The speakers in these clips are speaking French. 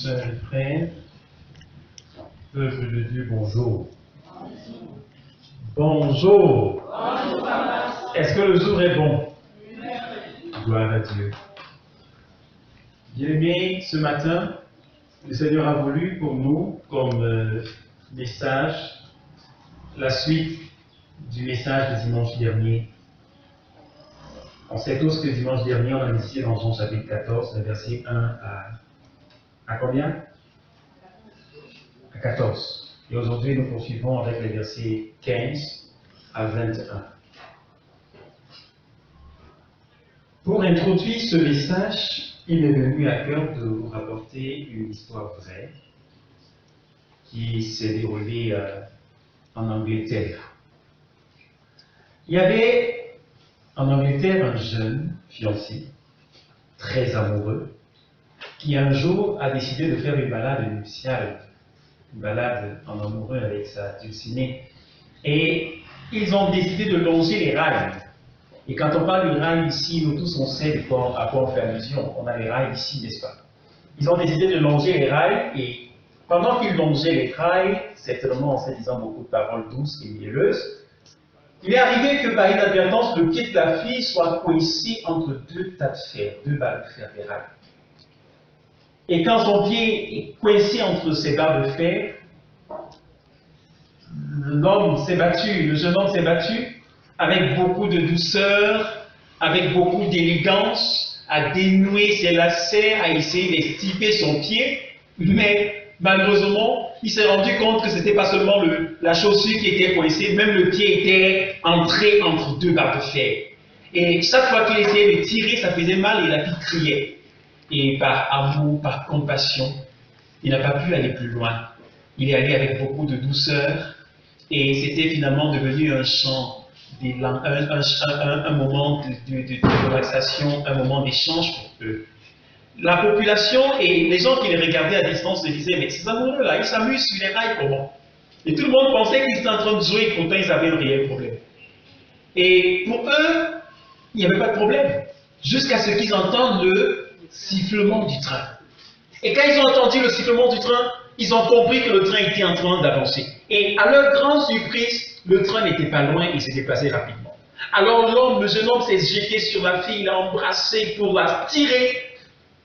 sœurs et frères, peuple de Dieu, bonjour. Bonjour. Est-ce que le jour est bon? Gloire à Dieu. Bien-aimés, ce matin, le Seigneur a voulu pour nous, comme message, la suite du message de dimanche dernier. On sait tous que dimanche dernier, on a initié dans Jean chapitre 14, le verset 1 à combien? À 14. Et aujourd'hui, nous poursuivons avec les versets 15 à 21. Pour introduire ce message, il est venu à cœur de vous rapporter une histoire vraie qui s'est déroulée en Angleterre. Il y avait en Angleterre un jeune fiancé, très amoureux, qui un jour a décidé de faire une balade nuptiale, une balade en amoureux avec sa dulcinée. Et ils ont décidé de longer les rails. Et quand on parle de rails ici, nous tous on sait à quoi on fait allusion. On a les rails ici, n'est-ce pas? Ils ont décidé de longer les rails et pendant qu'ils longeaient les rails, certainement en se disant beaucoup de paroles douces et mielleuses, il est arrivé que par inadvertance, le pied de la fille soit coincé entre deux tas de fer, deux barres de fer des rails. Et quand son pied est coincé entre ces barres de fer, l'homme s'est battu, le jeune homme s'est battu avec beaucoup de douceur, avec beaucoup d'élégance, à dénouer ses lacets, à essayer d'extirper son pied, mais malheureusement, il s'est rendu compte que ce n'était pas seulement la chaussure qui était coincée, même le pied était entré entre deux barres de fer. Et chaque fois qu'il essayait de tirer, ça faisait mal et la fille criait. Et par amour, par compassion, il n'a pas pu aller plus loin. Il est allé avec beaucoup de douceur et c'était finalement devenu un chant, un moment de relaxation, un moment d'échange pour eux. La population et les gens qui les regardaient à distance se disaient, mais ces amoureux-là, ils s'amusent sur les rails comment? Et tout le monde pensait qu'ils étaient en train de jouer, pourtant ils avaient un réel problème. Et pour eux, il n'y avait pas de problème, jusqu'à ce qu'ils entendent le sifflement du train. Et quand ils ont entendu le sifflement du train, ils ont compris que le train était en train d'avancer. Et à leur grande surprise, le train n'était pas loin, il s'est déplacé rapidement. Alors le jeune homme s'est jeté sur la fille, il l'a embrassée pour la tirer.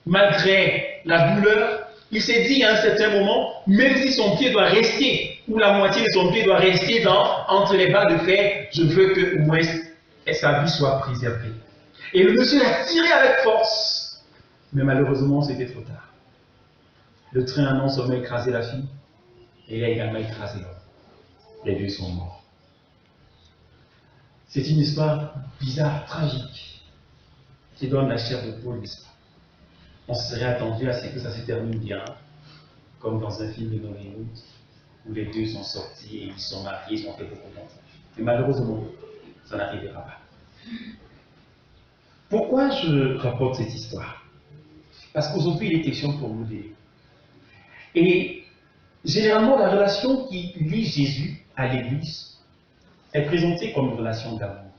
Malgré la douleur, il s'est dit à un certain moment, même si son pied doit rester, ou la moitié de son pied doit rester entre les barres de fer, je veux que au moins sa vie soit préservée. Et le monsieur l'a tiré avec force. Mais malheureusement, c'était trop tard. Le train a non seulement écrasé la fille, et il a également écrasé l'homme. Les deux sont morts. C'est une histoire bizarre, tragique, qui donne la chair de poule, n'est-ce pas? On se serait attendu à ce que ça se termine bien, comme dans un film de Hollywood, où les deux sont sortis et ils sont mariés, ils ont fait beaucoup d'enfants. Mais malheureusement, ça n'arrivera pas. Pourquoi je rapporte cette histoire? Parce qu'aujourd'hui, il est question pour nous d'aider. Et généralement, la relation qui lie Jésus à l'Église est présentée comme une relation d'amour.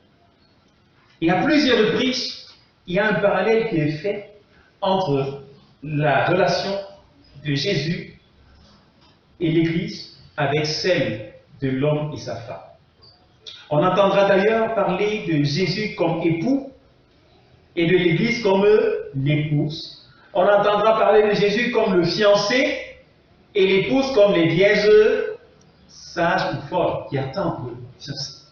Et à plusieurs reprises, il y a un parallèle qui est fait entre la relation de Jésus et l'Église avec celle de l'homme et sa femme. On entendra d'ailleurs parler de Jésus comme époux et de l'Église comme l'épouse. On entendra parler de Jésus comme le fiancé et l'épouse comme les vierges sages ou folles qui attendent le fiancé.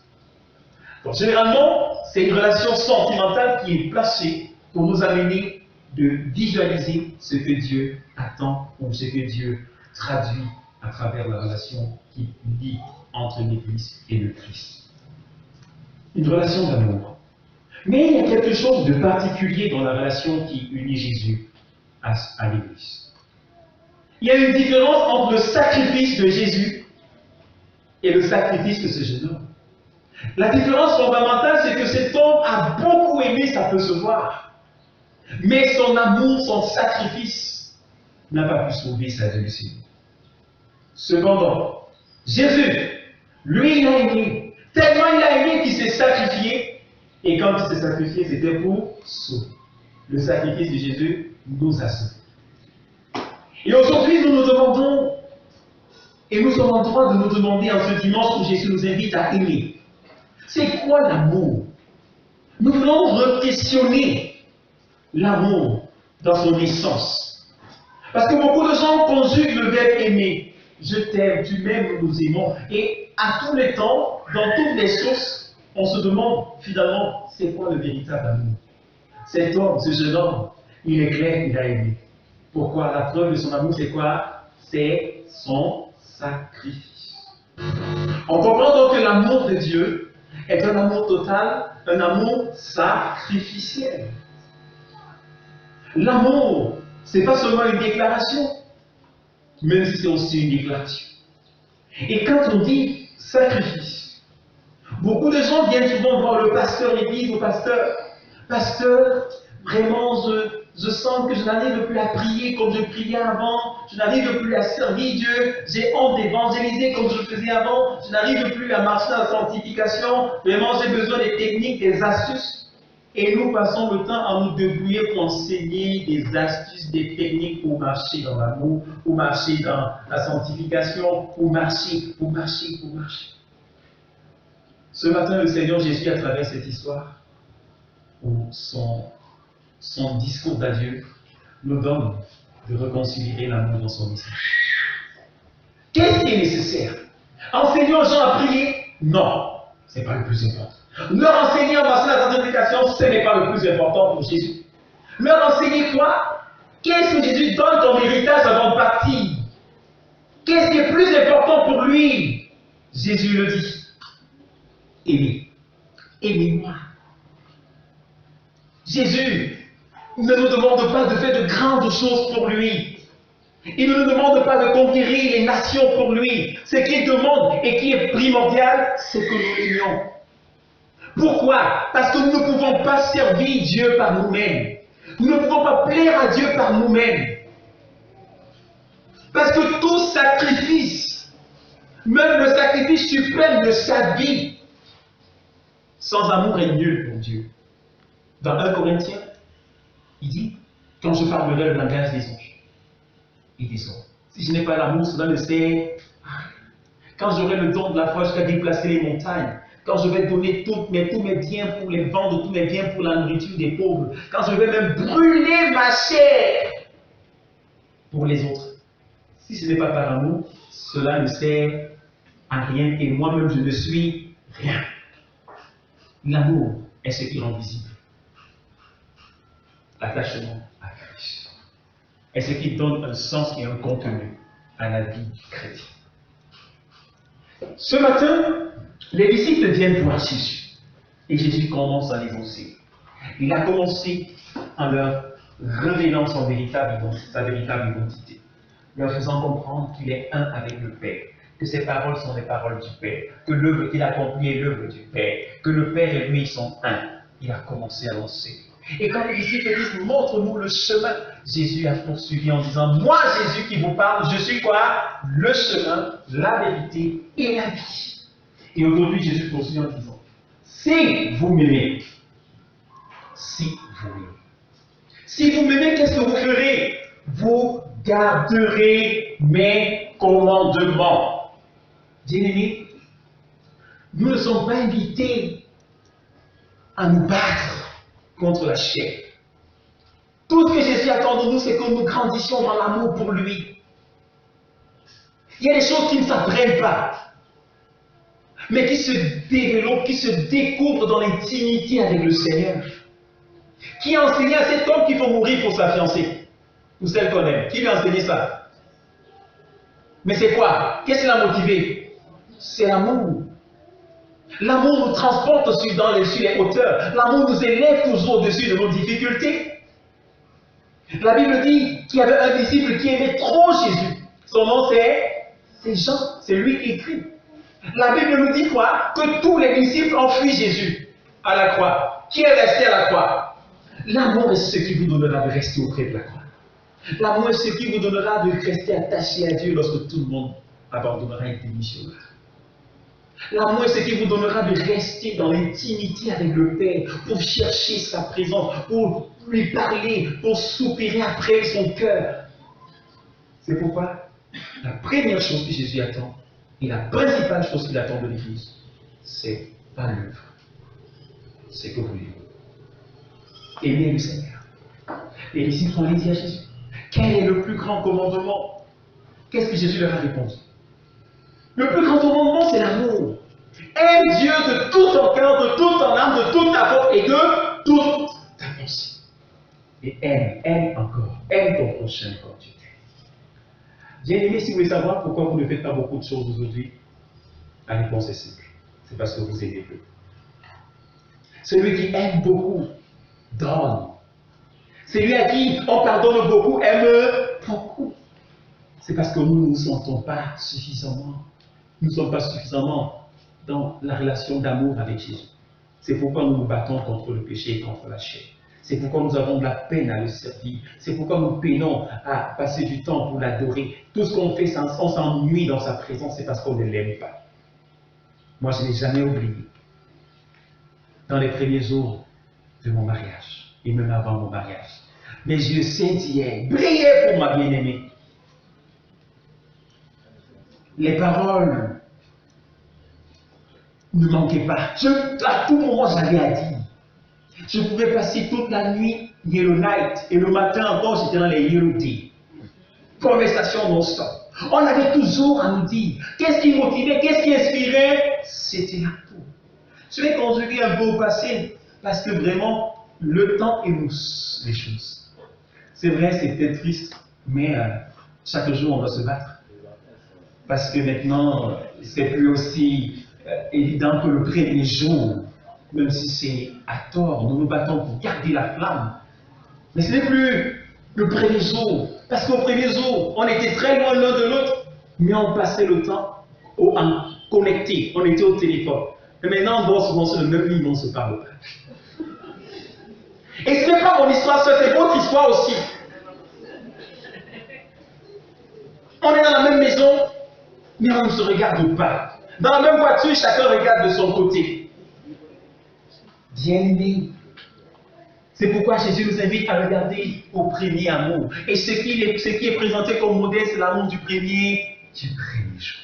Donc généralement, c'est une relation sentimentale qui est placée pour nous amener de visualiser ce que Dieu attend ou ce que Dieu traduit à travers la relation qui lie entre l'Église et le Christ. Une relation d'amour. Mais il y a quelque chose de particulier dans la relation qui unit Jésus à l'Église. Il y a une différence entre le sacrifice de Jésus et le sacrifice de ce jeune homme. La différence fondamentale, c'est que cet homme a beaucoup aimé, ça peut se voir. Mais son amour, son sacrifice n'a pas pu sauver sa dulcinée. Cependant, Jésus, lui, il a aimé. Tellement il a aimé qu'il s'est sacrifié. Et quand il s'est sacrifié, c'était pour sauver. Le sacrifice de Jésus nous a sauvés. Et aujourd'hui, nous nous demandons, et nous sommes en droit de nous demander en ce dimanche où Jésus nous invite à aimer. C'est quoi l'amour? Nous voulons re-questionner l'amour dans son essence. Parce que beaucoup de gens conjuguent le verbe aimer. Je t'aime, tu m'aimes, nous nous aimons. Et à tous les temps, dans toutes les sources, on se demande finalement, c'est quoi le véritable amour? Cet homme, ce jeune homme, il est clair, il a aimé. Pourquoi? La preuve de son amour, c'est quoi? C'est son sacrifice. On comprend donc que l'amour de Dieu est un amour total, un amour sacrificiel. L'amour, ce n'est pas seulement une déclaration, même si c'est aussi une déclaration. Et quand on dit sacrifice, beaucoup de gens viennent souvent voir le pasteur et disent au pasteur, pasteur, vraiment je sens que je n'arrive plus à prier comme je priais avant, je n'arrive plus à servir Dieu, j'ai honte d'évangéliser comme je le faisais avant, je n'arrive plus à marcher dans la sanctification, vraiment j'ai besoin des techniques, des astuces. Et nous passons le temps à nous débrouiller pour enseigner des astuces, des techniques pour marcher dans l'amour, pour marcher dans la sanctification, pour marcher. Ce matin, le Seigneur Jésus, à travers cette histoire, où son discours d'adieu, nous donne de reconsidérer l'amour dans son message. Qu'est-ce qui est nécessaire? Enseigner aux gens à prier? Non, ce n'est pas le plus important. Leur enseigner à marcher la sanctification, ce n'est pas le plus important pour Jésus. Leur enseigner quoi? Qu'est-ce que Jésus donne comme héritage avant de partir? Qu'est-ce qui est plus important pour lui? Jésus le dit. Aimez. Aimez-moi. Jésus ne nous demande pas de faire de grandes choses pour lui. Il ne nous demande pas de conquérir les nations pour lui. Ce qu'il demande et qui est primordial, c'est que nous l'aimions. Pourquoi? Parce que nous ne pouvons pas servir Dieu par nous-mêmes. Nous ne pouvons pas plaire à Dieu par nous-mêmes. Parce que tout sacrifice, même le sacrifice suprême de sa vie, sans amour est nul pour Dieu. Dans 1 Corinthiens, il dit, quand je parlerai le langage des anges, il descend. Si je n'ai pas l'amour, cela ne sert à rien. Quand j'aurai le don de la foi jusqu'à déplacer les montagnes, quand je vais donner tous mes biens pour les vendre, tous mes biens pour la nourriture des pauvres, quand je vais même brûler ma chair pour les autres, si ce n'est pas par amour, cela ne sert à rien et moi-même je ne suis rien. L'amour est ce qui rend visible l'attachement à Christ. Est ce qui donne un sens et un contenu à la vie chrétienne. Ce matin, les disciples viennent voir Jésus. Et Jésus commence à les enseigner. Il a commencé en leur révélant sa véritable identité. Leur faisant comprendre qu'il est un avec le Père. Que ses paroles sont les paroles du Père. Que l'œuvre qu'il accomplit est l'œuvre du Père. Que le Père et lui sont un. Il a commencé à l'enseigner. Et quand les disciples disent, montre-nous le chemin, Jésus a poursuivi en disant, moi Jésus qui vous parle, je suis quoi? Le chemin, la vérité et la vie. Et aujourd'hui Jésus poursuit en disant, si vous m'aimez, si vous m'aimez, qu'est-ce que vous ferez? Vous garderez mes commandements. Bien-aimés, nous ne sommes pas invités à nous battre contre la chair. Tout ce que Jésus attend de nous, c'est que nous grandissions dans l'amour pour lui. Il y a des choses qui ne s'apprennent pas, mais qui se développent, qui se découvrent dans l'intimité avec le Seigneur. Qui a enseigné à cet homme qu'il faut mourir pour sa fiancée? Ou celle qu'on aime? Qui lui a enseigné ça? Mais c'est quoi? Qu'est-ce qui l'a motivé? C'est l'amour. L'amour nous transporte sur les hauteurs. L'amour nous élève toujours au-dessus de nos difficultés. La Bible dit qu'il y avait un disciple qui aimait trop Jésus. Son nom c'est Jean. C'est lui qui écrit. La Bible nous dit quoi? Que tous les disciples ont fui Jésus à la croix. Qui est resté à la croix? L'amour est ce qui vous donnera de rester auprès de la croix. L'amour est ce qui vous donnera de rester attaché à Dieu lorsque tout le monde abandonnera et démissionnera. L'amour est ce qui vous donnera de rester dans l'intimité avec le Père, pour chercher sa présence, pour lui parler, pour soupirer après son cœur. C'est pourquoi la première chose que Jésus attend, et la principale chose qu'il attend de l'Église, c'est pas l'œuvre, c'est que vous l'aimez. Aimez le Seigneur. Et ici, il faut aller dire à Jésus, quel est le plus grand commandement? Qu'est-ce que Jésus leur a répondu? Le plus grand commandement, c'est l'amour. Aime Dieu de tout ton cœur, de toute ton âme, de toute ta force et de toute ta pensée. Et aime encore. Aime ton prochain comme tu t'aimes. Bien-aimé, si vous voulez savoir pourquoi vous ne faites pas beaucoup de choses aujourd'hui, la réponse est simple. C'est parce que vous aimez peu. Celui qui aime beaucoup donne. Celui à qui on pardonne beaucoup aime beaucoup. C'est parce que nous ne nous sentons pas suffisamment. Nous ne sommes pas suffisamment dans la relation d'amour avec Jésus. C'est pourquoi nous nous battons contre le péché et contre la chair. C'est pourquoi nous avons de la peine à le servir. C'est pourquoi nous peinons à passer du temps pour l'adorer. Tout ce qu'on fait, on s'ennuie dans sa présence, c'est parce qu'on ne l'aime pas. Moi, je n'ai jamais oublié. Dans les premiers jours de mon mariage, et même avant mon mariage, mes yeux scintillaient, brillaient pour ma bien-aimée. Les paroles ne manquaient pas. À tout moment, j'avais à dire. Je pouvais passer toute la nuit Yellow Night et le matin encore, j'étais dans les Yellow Day. Conversation non-stop. On avait toujours à nous dire qu'est-ce qui motivait, qu'est-ce qui inspirait. C'était l'amour. Je vais conjuguer un beau passé parce que vraiment, le temps émousse les choses. C'est vrai, c'est peut-être triste, mais chaque jour, on doit se battre. Parce que maintenant, c'est plus aussi évident que le premier jour, même si c'est à tort, nous nous battons pour garder la flamme. Mais ce n'est plus le premier jour, parce qu'au premier jour, on était très loin l'un de l'autre, mais on passait le temps en connecté, on était au téléphone. Et maintenant, on dort souvent sur le même lit, mais on ne se parle pas. Et ce n'est pas mon histoire seule, c'est votre histoire aussi. On est dans la même maison, mais on ne se regarde pas. Dans la même voiture, chacun regarde de son côté. Bien-aimé. C'est pourquoi Jésus nous invite à regarder au premier amour. Et ce qui est présenté comme modèle, c'est l'amour du premier jour.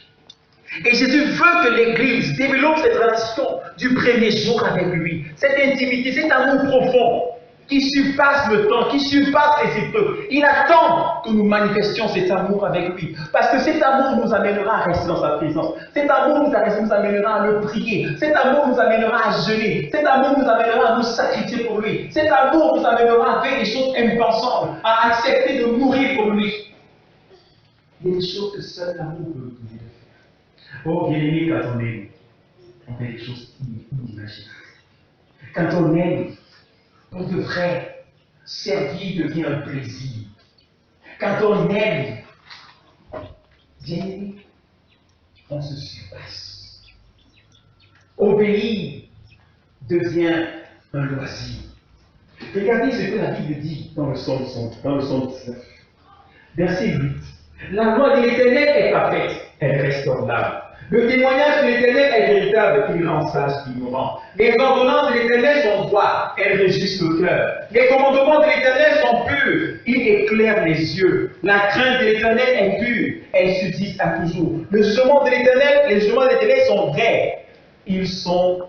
Et Jésus veut que l'Église développe cette relation du premier jour avec lui. Cette intimité, cet amour profond qui surpasse le temps, qui surpasse les épreuves. Il attend que nous manifestions cet amour avec lui. Parce que cet amour nous amènera à rester dans sa présence. Cet amour nous amènera à le prier. Cet amour nous amènera à jeûner. Cet amour nous amènera à nous sacrifier pour lui. Cet amour nous amènera à faire des choses impensables, à accepter de mourir pour lui. Il y a des choses que seul l'amour peut nous donner de faire. Oh, bien aimé, quand on fait des choses inimaginables. Quand on aime, pour de vrai, servir devient un plaisir. Quand on aime, bien aimé, on se surpasse. Obéir devient un loisir. Regardez ce que la Bible dit dans le psaume 19, verset 8. La loi de l'Éternel est parfaite, elle restaure l'âme. Le témoignage de l'Éternel est véritable, il rend sage l'ignorant. Les ordonnances de l'Éternel sont droites, elles réjouissent le cœur. Les commandements de l'Éternel sont purs, ils éclairent les yeux. La crainte de l'Éternel est pure, elle subsiste à toujours. Les jugements de l'Éternel sont vrais, ils sont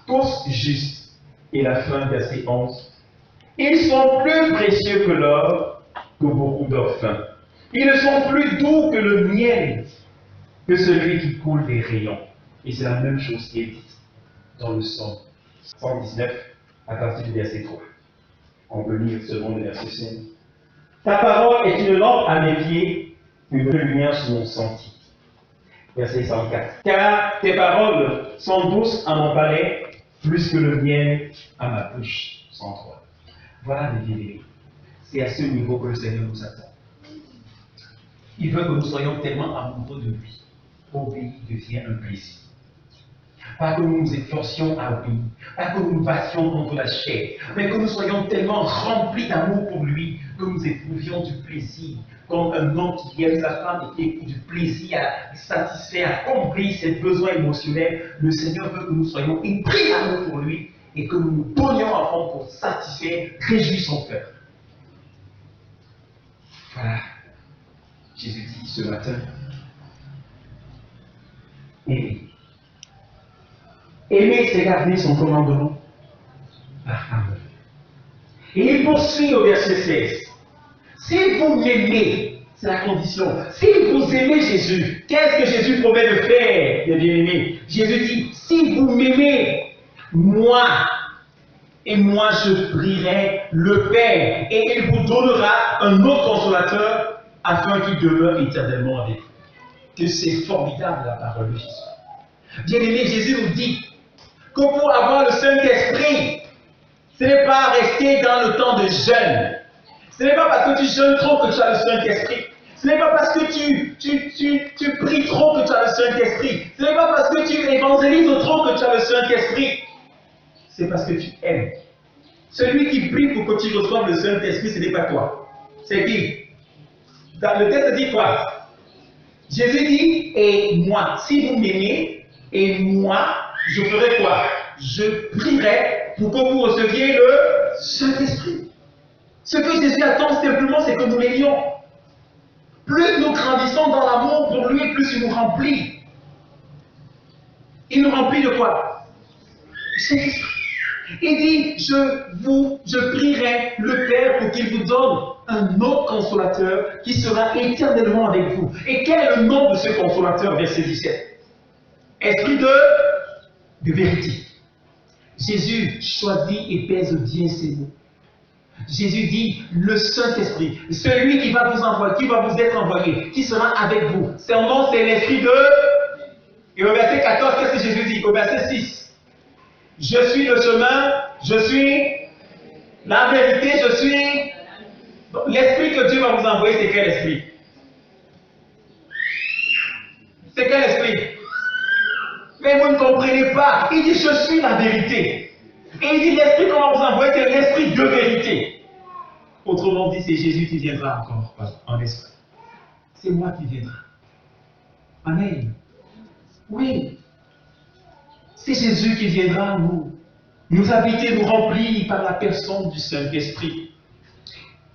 tous justes. Et la fin, verset 11. Ils sont plus précieux que l'or, que beaucoup d'or fin. Ils ne sont plus doux que le miel, que celui qui coule des rayons. Et c'est la même chose qui est dite dans le psaume 119, à partir du verset 3. On peut lire selon le verset 5. Ta parole est une lampe à mes pieds, une lumière sur mon sentier. Verset 104. Car tes paroles sont douces à mon palais, plus que le miel à ma bouche. 103. Voilà mes bien-aimés. C'est à ce niveau que le Seigneur nous attend. Il veut que nous soyons tellement amoureux de lui. Obéir devient un plaisir. Pas que nous nous efforcions à obéir, pas que nous nous battions contre la chair, mais que nous soyons tellement remplis d'amour pour lui que nous éprouvions du plaisir, comme un homme qui aime sa femme et qui éprouve du plaisir à satisfaire, à combler ses besoins émotionnels. Le Seigneur veut que nous soyons épris d'amour pour lui et que nous nous donnions à fond pour satisfaire, réjouir son cœur. Voilà. Jésus dit ce matin, aimez. Aimer, c'est garder son commandement par amour. Et il poursuit au verset 16. Si vous m'aimez, c'est la condition. Si vous aimez Jésus, qu'est-ce que Jésus promet de faire, mes bien-aimés? Jésus dit, si vous m'aimez, moi, et moi je prierai le Père, et il vous donnera un autre consolateur, afin qu'il demeure éternellement avec vous. Que c'est formidable la parole de Jésus. Bien-aimé, Jésus nous dit que pour avoir le Saint-Esprit, ce n'est pas rester dans le temps de jeûne. Ce n'est pas parce que tu jeûnes trop que tu as le Saint-Esprit. Ce n'est pas parce que tu pries trop que tu as le Saint-Esprit. Ce n'est pas parce que tu évangélises trop que tu as le Saint-Esprit. C'est parce que tu aimes. Celui qui prie pour que tu reçoives le Saint-Esprit, ce n'est pas toi. C'est qui? Le texte dit quoi? Jésus dit, et moi, si vous m'aimez, et moi, je ferai quoi? Je prierai pour que vous receviez le Saint-Esprit. Ce que Jésus attend simplement, c'est que nous l'ayons. Plus nous grandissons dans l'amour pour lui, plus il nous remplit. Il nous remplit de quoi? Saint-Esprit. Il dit, je prierai le Père pour qu'il vous donne un autre consolateur qui sera éternellement avec vous. Et quel est le nom de ce consolateur? Verset 17. Esprit de vérité. Jésus choisit et pèse bien ses mots. Jésus dit, le Saint-Esprit, celui qui va vous envoyer, qui va vous être envoyé, qui sera avec vous. Son nom, c'est l'Esprit de... Et au verset 14, qu'est-ce que Jésus dit? Au verset 6. Je suis le chemin, je suis la vérité, je suis... L'Esprit que Dieu va vous envoyer, c'est quel esprit? C'est quel esprit? Mais vous ne comprenez pas. Il dit, je suis la vérité. Et il dit, l'Esprit qu'on va vous envoyer, c'est l'Esprit de vérité. Autrement dit, c'est Jésus qui viendra encore en esprit. C'est moi qui viendrai. Amen. Oui. C'est Jésus qui viendra nous habiter, nous remplir par la personne du Saint-Esprit.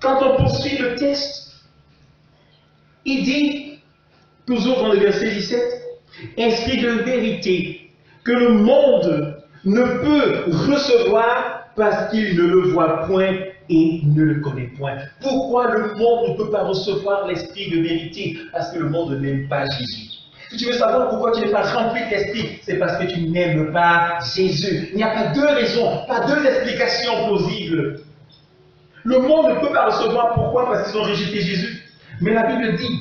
Quand on poursuit le texte, il dit, toujours dans le verset 17, Esprit de vérité, que le monde ne peut recevoir parce qu'il ne le voit point et ne le connaît point. Pourquoi le monde ne peut pas recevoir l'Esprit de vérité? Parce que le monde n'aime pas Jésus. Si tu veux savoir pourquoi tu n'es pas rempli de l'Esprit, c'est parce que tu n'aimes pas Jésus. Il n'y a pas deux raisons, pas deux explications plausibles. Le monde ne peut pas recevoir, pourquoi? Parce qu'ils ont rejeté Jésus. Mais la Bible dit,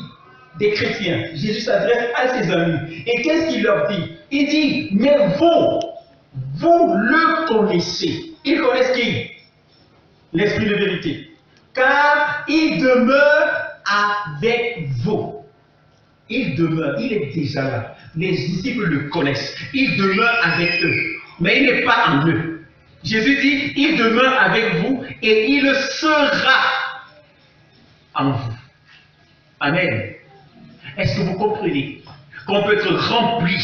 des chrétiens, Jésus s'adresse à ses amis. Et qu'est-ce qu'il leur dit? Il dit, mais vous le connaissez. Ils connaissent qui? L'Esprit de vérité. Car il demeure avec vous. Il demeure, il est déjà là. Les disciples le connaissent. Il demeure avec eux. Mais il n'est pas en eux. Jésus dit, il demeure avec vous et il sera en vous. Amen. Est-ce que vous comprenez qu'on peut être rempli?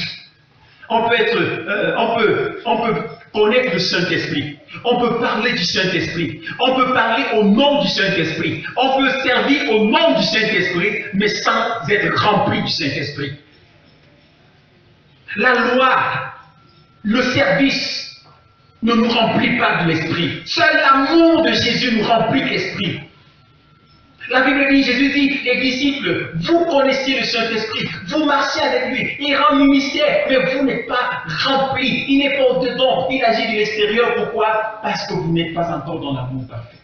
On peut connaître le Saint-Esprit. On peut parler du Saint-Esprit. On peut parler au nom du Saint-Esprit. On peut servir au nom du Saint-Esprit, mais sans être rempli du Saint-Esprit. La loi, le service ne nous remplit pas de l'Esprit. Seul l'amour de Jésus nous remplit de l'Esprit. La Bible dit, Jésus dit, les disciples, vous connaissez le Saint-Esprit, vous marchez avec lui, il rend ministère, mais vous n'êtes pas remplis, il n'est pas au-dedans, il agit de l'extérieur. Pourquoi? Parce que vous n'êtes pas encore dans l'amour parfait.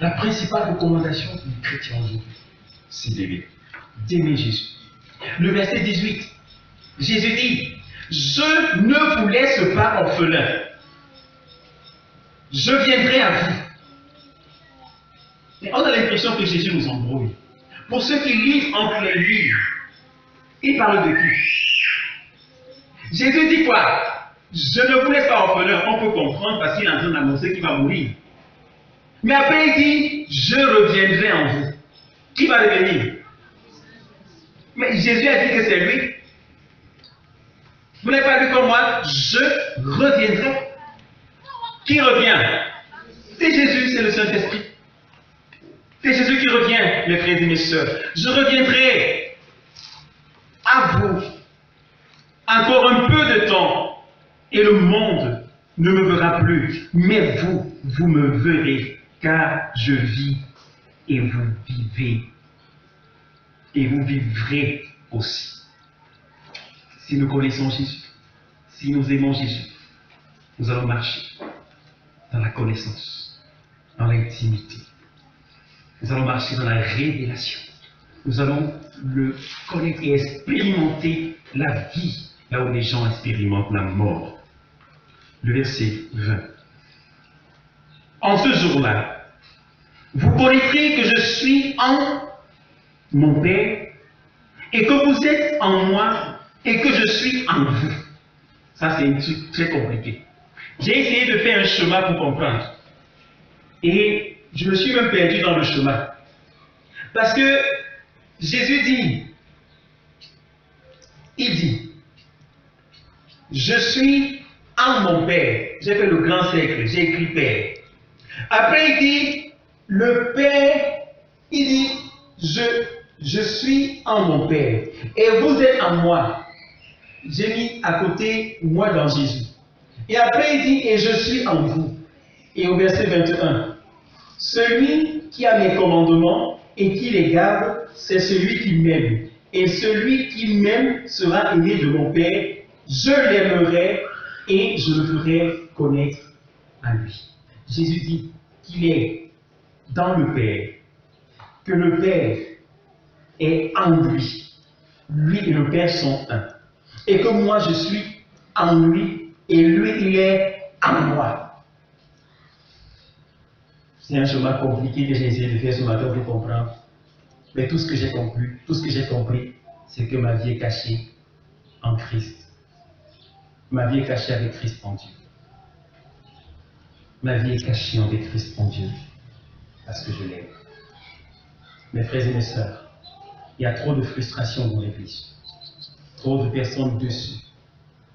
La principale recommandation du chrétien aujourd'hui, c'est d'aimer Jésus. Le verset 18, Jésus dit, je ne vous laisse pas orphelin, je viendrai à vous. Mais on a l'impression que Jésus nous embrouille. Pour ceux qui lisent entre les livres, il parle de qui? Jésus dit quoi? Je ne vous laisse pas orphelin. On peut comprendre parce qu'il est en train d'annoncer qu'il va mourir. Mais après il dit, je reviendrai en vous. Qui va revenir? Mais Jésus a dit que c'est lui. Vous n'avez pas lu comme moi, je reviendrai. Qui revient? C'est Jésus, c'est le Saint-Esprit. C'est Jésus qui revient, mes frères et mes sœurs. Je reviendrai à vous encore un peu de temps et le monde ne me verra plus. Mais vous, vous me verrez, car je vis et vous vivez. Et vous vivrez aussi. Si nous connaissons Jésus, si nous aimons Jésus, nous allons marcher dans la connaissance, dans l'intimité. Nous allons marcher dans la révélation. Nous allons le connaître et expérimenter la vie, là où les gens expérimentent la mort. Le verset 20. En ce jour-là, vous connaîtrez que je suis en mon Père et que vous êtes en moi et que je suis en vous. Ça, c'est un truc très compliqué. J'ai essayé de faire un chemin pour comprendre. Et je me suis même perdu dans le chemin. Parce que Jésus dit, il dit, je suis en mon Père. J'ai fait le grand cercle, j'ai écrit Père. Après, il dit, le Père, il dit, je suis en mon Père. Et vous êtes en moi. J'ai mis à côté moi dans Jésus. Et après, il dit, et je suis en vous. Et au verset 21, celui qui a mes commandements et qui les garde, c'est celui qui m'aime. Et celui qui m'aime sera aimé de mon Père. Je l'aimerai et je le ferai connaître à lui. Jésus dit qu'il est dans le Père, que le Père est en lui. Lui et le Père sont un. Et que moi je suis en lui et lui il est en moi. C'est un chemin compliqué que j'ai essayé de faire ce matin pour comprendre. Mais tout ce que j'ai compris, c'est que ma vie est cachée en Christ. Ma vie est cachée avec Christ en Dieu. Ma vie est cachée avec Christ en Dieu. Parce que je l'aime. Mes frères et mes sœurs, il y a trop de frustration dans l'Église. Trop de personnes dessus.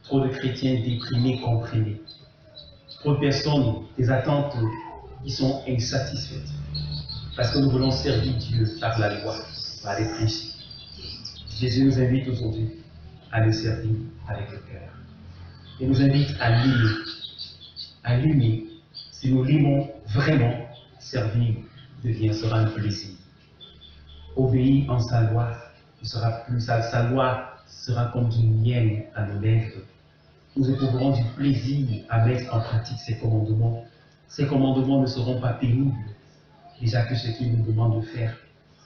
Trop de chrétiens déprimés, comprimés. Trop de personnes, des attentes qui sont insatisfaites. Parce que nous voulons servir Dieu par la loi, par les principes. Jésus nous invite aujourd'hui à le servir avec le cœur. Il nous invite à l'aimer. À l'aimer. Si nous l'aimons vraiment, servir sera un plaisir. Obéir en sa loi ne sera plus, sa loi sera comme du miel à nos lèvres. Nous éprouverons du plaisir à mettre en pratique ces commandements. Ces commandements ne seront pas pénibles. Déjà que ce qu'il nous demande de faire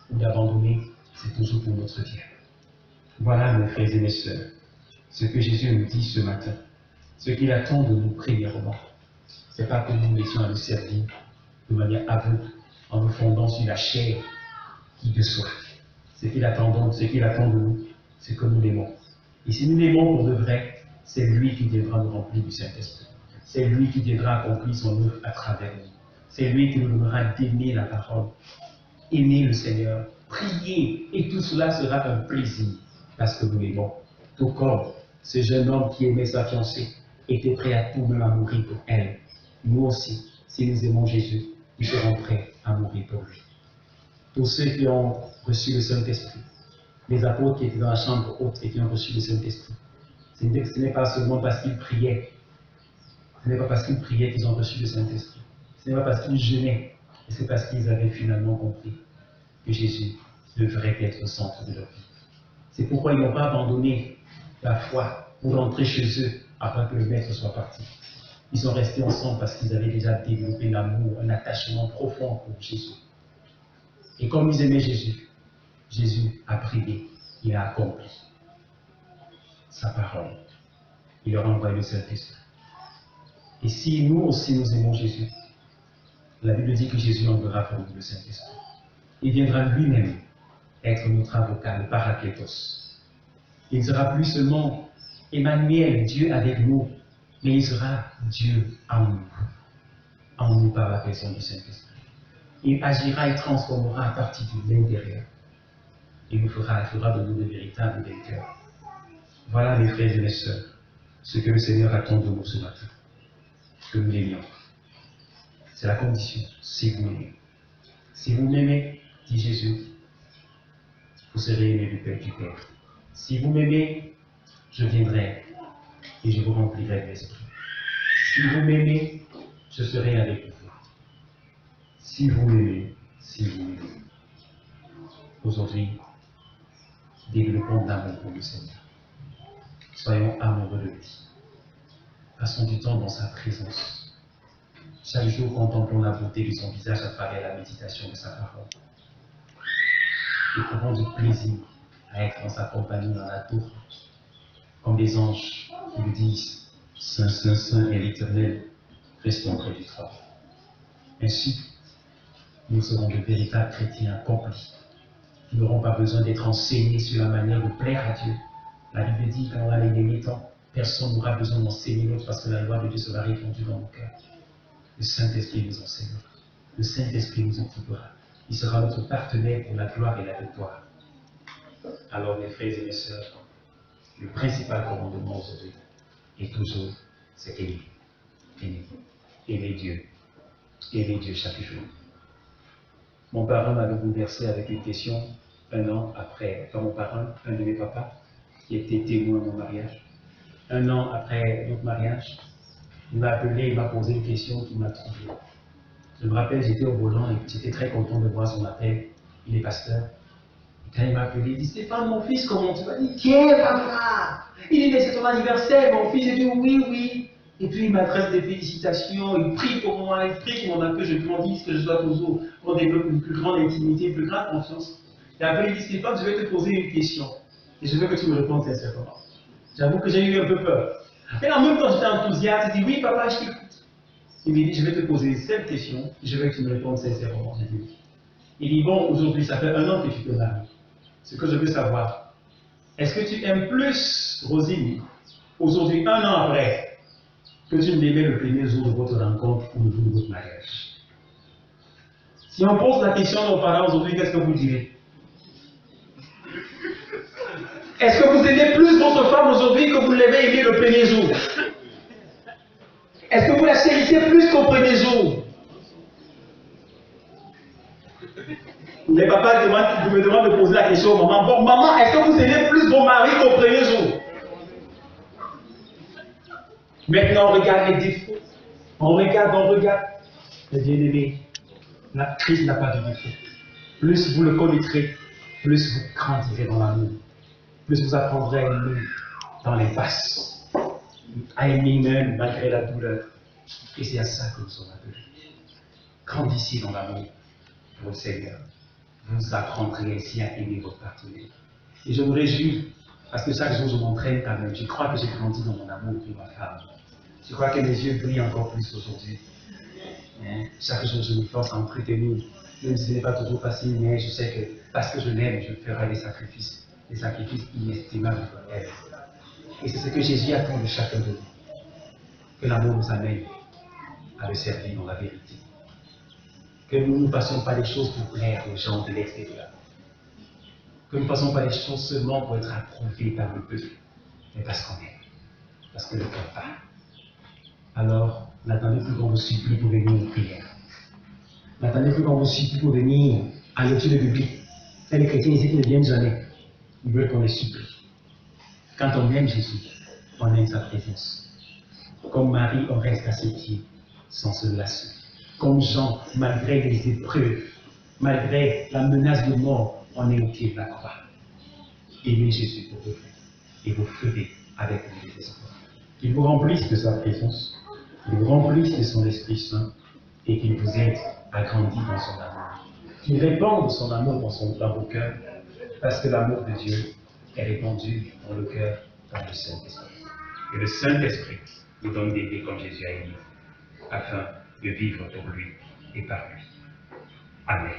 ou d'abandonner, c'est toujours pour notre bien. Voilà, mes frères et mes sœurs, ce que Jésus nous dit ce matin. Ce qu'il attend de nous, premièrement, ce n'est pas que nous nous laissions à le servir de manière aveugle, en nous fondant sur la chair qui de soi. Ce qu'il attend de nous, c'est que nous l'aimons. Et si nous l'aimons pour de vrai, c'est lui qui viendra nous remplir du Saint-Esprit. C'est lui qui viendra accomplir son œuvre à travers nous. C'est lui qui nous donnera d'aimer la parole, aimer le Seigneur, prier, et tout cela sera un plaisir, parce que nous l'aimons. Tout comme ce jeune homme qui aimait sa fiancée était prêt à tout même à mourir pour elle. Nous aussi, si nous aimons Jésus, nous serons prêts à mourir pour lui. Tous ceux qui ont reçu le Saint-Esprit, les apôtres qui étaient dans la chambre haute et qui ont reçu le Saint-Esprit, ce n'est pas seulement parce qu'ils priaient, ce n'est pas parce qu'ils priaient qu'ils ont reçu le Saint-Esprit, ce n'est pas parce qu'ils jeûnaient, mais c'est parce qu'ils avaient finalement compris que Jésus devrait être au centre de leur vie. C'est pourquoi ils n'ont pas abandonné la foi pour rentrer chez eux après que le Maître soit parti. Ils sont restés ensemble parce qu'ils avaient déjà développé l'amour, un attachement profond pour Jésus. Et comme ils aimaient Jésus, Jésus a prié, il a accompli sa parole. Il leur a envoyé le Saint-Esprit. Et si nous aussi nous aimons Jésus, la Bible dit que Jésus enverra pour nous le Saint-Esprit. Il viendra lui-même être notre avocat, le Paraclétos. Il ne sera plus seulement Emmanuel, Dieu avec nous, mais il sera Dieu en nous par la personne du Saint-Esprit. Il agira et transformera à partir de l'intérieur. Il nous fera de nous de véritables vainqueurs. Voilà, mes frères et mes sœurs, ce que le Seigneur attend de nous ce matin. Que nous l'aimions. C'est la condition, si vous l'aimez. Si vous m'aimez, dit Jésus, vous serez aimés du Père du Père. Si vous m'aimez, je viendrai et je vous remplirai de l'Esprit. Si vous m'aimez, je serai avec vous. Si vous m'aimez, si vous m'aimez. Aujourd'hui, développons l'amour pour le Seigneur. Soyons amoureux de lui. Passons du temps dans sa présence. Chaque jour, contemplons la beauté de son visage à travers la méditation de sa parole. Éprouvons du plaisir à être dans sa compagnie dans la tour, comme des anges qui lui disent « Saint, Saint, Saint est l'Éternel, restons près du trône ». Ainsi, nous serons de véritables chrétiens accomplis, qui n'auront pas besoin d'être enseignés sur la manière de plaire à Dieu. La Bible dit qu'en les derniers temps, personne n'aura besoin d'enseigner l'autre parce que la loi de Dieu sera répandue dans nos cœurs. Le Saint-Esprit nous enseignera. Le Saint-Esprit nous équipera. Il sera notre partenaire pour la gloire et la victoire. Alors, mes frères et mes sœurs, le principal commandement aujourd'hui est toujours, c'est aimer. Aimer. Aimer Dieu. Aimer Dieu chaque jour. Mon parrain m'avait bouleversé avec une question 1 an après. Enfin, mon parrain, un de mes papas, qui était témoin de mon mariage. 1 an après notre mariage, il m'a appelé, il m'a posé une question qui m'a troublé. Je me rappelle, j'étais au volant et j'étais très content de voir son appel. Il est pasteur. Et quand il m'a appelé, il dit « Stéphane, mon fils, comment tu vas ?» Il dit « Tiens, papa, il est né, c'est ton anniversaire, mon fils. » J'ai dit « Oui, oui. » Et puis il m'adresse des félicitations, il prie pour moi, il prie pour moi, que je grandisse, que je sois toujours, qu'on développe une plus grande intimité, une plus grande confiance. Et après il dit « Stéphane, je vais te poser une question. Et je veux que tu me répondes sincèrement. » J'avoue que j'ai eu un peu peur. Mais en même temps, j'étais enthousiaste. Il dit « Oui, papa, je t'écoute. » Il me dit « Je vais te poser 7 questions. Je veux que tu me répondes sincèrement. » J'ai dit « Oui. » Il dit « Bon, aujourd'hui, ça fait 1 an que tu te maries. Ce que je veux savoir, est-ce que tu aimes plus Rosine aujourd'hui, 1 an après, que tu ne l'aimais le premier jour de votre rencontre ou le jour de votre mariage? Si on pose la question à nos parents aujourd'hui, qu'est-ce que vous direz? Est-ce que vous aimez plus votre femme aujourd'hui que vous l'avez aimée le premier jour? Est-ce que vous la chérissez plus qu'au premier jour? Les papas me demandent de poser la question aux mamans. Bon, maman, est-ce que vous aimez plus vos maris qu'au premier jour? Maintenant, on regarde les défauts. On regarde. Les bien-aimés, la Christ n'a pas de défaut. Plus vous le connaîtrez, plus vous grandirez dans l'amour. Plus vous apprendrez à aimer dans les passes. À aimer même malgré la douleur. Et c'est à ça que nous sommes appelés. Grandissez dans l'amour pour le Seigneur. Vous apprendrez ainsi à aimer votre partenaire. Et je me réjouis, parce que chaque jour je m'entraîne quand même. Je crois que j'ai grandi dans mon amour pour ma femme. Je crois que mes yeux brillent encore plus aujourd'hui. Chaque jour je me force à entretenir. Même si ce n'est pas toujours facile, mais je sais que parce que je l'aime, je ferai des sacrifices inestimables pour elle. Et c'est ce que Jésus attend de chacun de nous. Que l'amour nous amène à le servir dans la vérité. Que nous ne fassions pas les choses pour plaire aux gens de l'extérieur. Que nous ne fassions pas les choses seulement pour être approuvés par le peuple, mais parce qu'on aime, parce que le cœur parle. Alors, n'attendez plus qu'on vous supplie pour venir aux prières. N'attendez plus qu'on vous supplie pour venir à l'étude biblique. C'est les chrétiens ici qui ne viennent jamais. Ils veulent qu'on les supplie. Quand on aime Jésus, on aime sa présence. Comme Marie, on reste à ses pieds sans se lasser. Comme Jean, malgré les épreuves, malgré la menace de mort, on est au pied de la croix. Aimez Jésus pour de vrai et vous ferez avec lui des espoirs. Qu'il vous remplisse de sa présence, qu'il vous remplisse de son Esprit Saint et qu'il vous aide à grandir dans son amour. Qu'il répande son amour dans vos cœurs, parce que l'amour de Dieu est répandu dans le cœur par le Saint-Esprit. Et le Saint-Esprit nous donne d'aimer comme Jésus a aimé, afin de vivre pour lui et par lui. Amen.